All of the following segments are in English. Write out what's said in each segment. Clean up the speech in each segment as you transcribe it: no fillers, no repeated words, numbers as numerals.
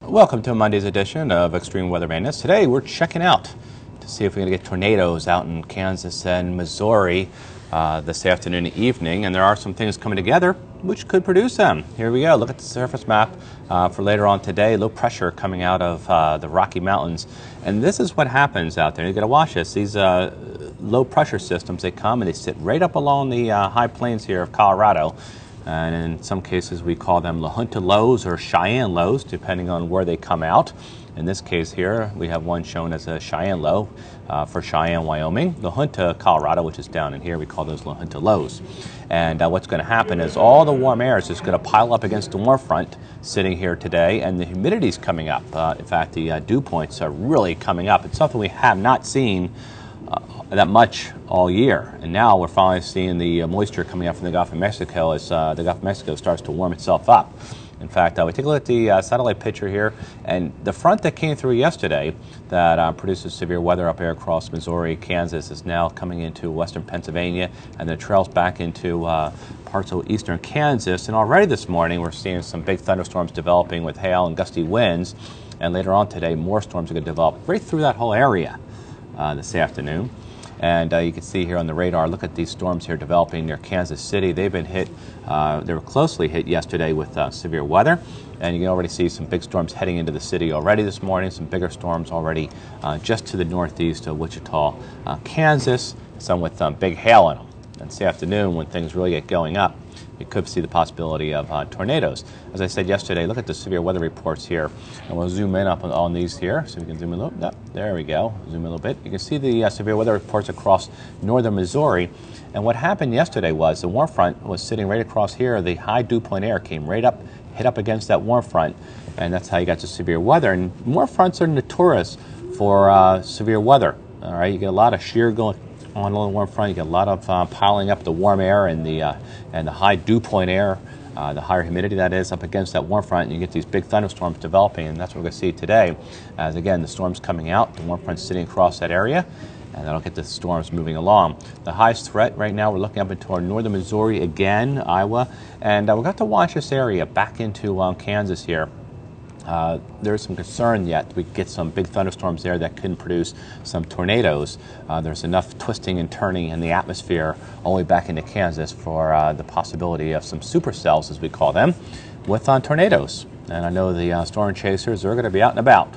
Welcome to Monday's edition of Extreme Weather Madness. Today we're checking out to see if we're going to get tornadoes out in Kansas and Missouri this afternoon and evening, and there are some things coming together which could produce them. Here we go. Look at the surface map for later on today. Low pressure coming out of the Rocky Mountains, and this is what happens out there. You've got to watch this. These low pressure systems, they come and they sit right up along the high plains here of Colorado. And in some cases we call them La Junta lows or Cheyenne lows, depending on where they come out. In this case here, we have one shown as a Cheyenne low for Cheyenne, Wyoming. La Junta, Colorado, which is down in here, we call those La Junta lows. And what's going to happen is all the warm air is just going to pile up against the warm front sitting here today, and the humidity's coming up. In fact, the dew points are really coming up. It's something we have not seen that much all year, and now we're finally seeing the moisture coming up from the Gulf of Mexico as the Gulf of Mexico starts to warm itself up. In fact, we take a look at the satellite picture here, and the front that came through yesterday that produces severe weather up here across Missouri, Kansas, is now coming into western Pennsylvania, and then trails back into parts of eastern Kansas. And already this morning we're seeing some big thunderstorms developing with hail and gusty winds, and later on today more storms are going to develop right through that whole area this afternoon. And you can see here on the radar, look at these storms here developing near Kansas City. They've been hit, they were closely hit yesterday with severe weather. And you can already see some big storms heading into the city already this morning, some bigger storms already just to the northeast of Wichita, Kansas, some with big hail in them. And this afternoon, when things really get going up, you could see the possibility of tornadoes. As I said yesterday, look at the severe weather reports here. And we'll zoom in up on these here, so we can zoom in a little. Yep, there we go. Zoom in a little bit. You can see the severe weather reports across northern Missouri. And what happened yesterday was the warm front was sitting right across here. The high dew point air came right up, hit up against that warm front, and that's how you got the severe weather. And warm fronts are notorious for severe weather. All right, you get a lot of shear going on the warm front. You get a lot of piling up the warm air and the high dew point air, the higher humidity that is up against that warm front, and you get these big thunderstorms developing, and that's what we're going to see today. As again, the storm's coming out, the warm front sitting across that area, and that'll get the storms moving along. The highest threat right now, we're looking up into our northern Missouri again, Iowa, and we've got to watch this area back into Kansas here. There's some concern yet we get some big thunderstorms there that can produce some tornadoes. There's enough twisting and turning in the atmosphere all the way back into Kansas for the possibility of some supercells, as we call them, with tornadoes. And I know the storm chasers are going to be out and about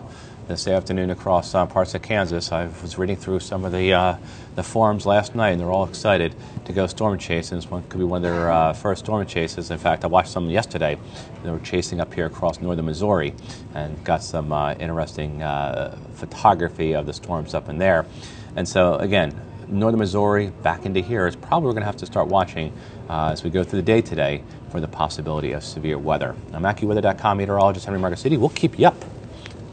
this afternoon across parts of Kansas. I was reading through some of the forums last night, and they're all excited to go storm chasing. This one could be one of their first storm chases. In fact, I watched some yesterday. They were chasing up here across northern Missouri and got some interesting photography of the storms up in there. And so, again, northern Missouri back into here is probably we're going to have to start watching as we go through the day today for the possibility of severe weather. I'm AccuWeather.com meteorologist Henry Marcus. We'll keep you up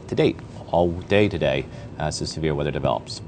to date all day today as the severe weather develops.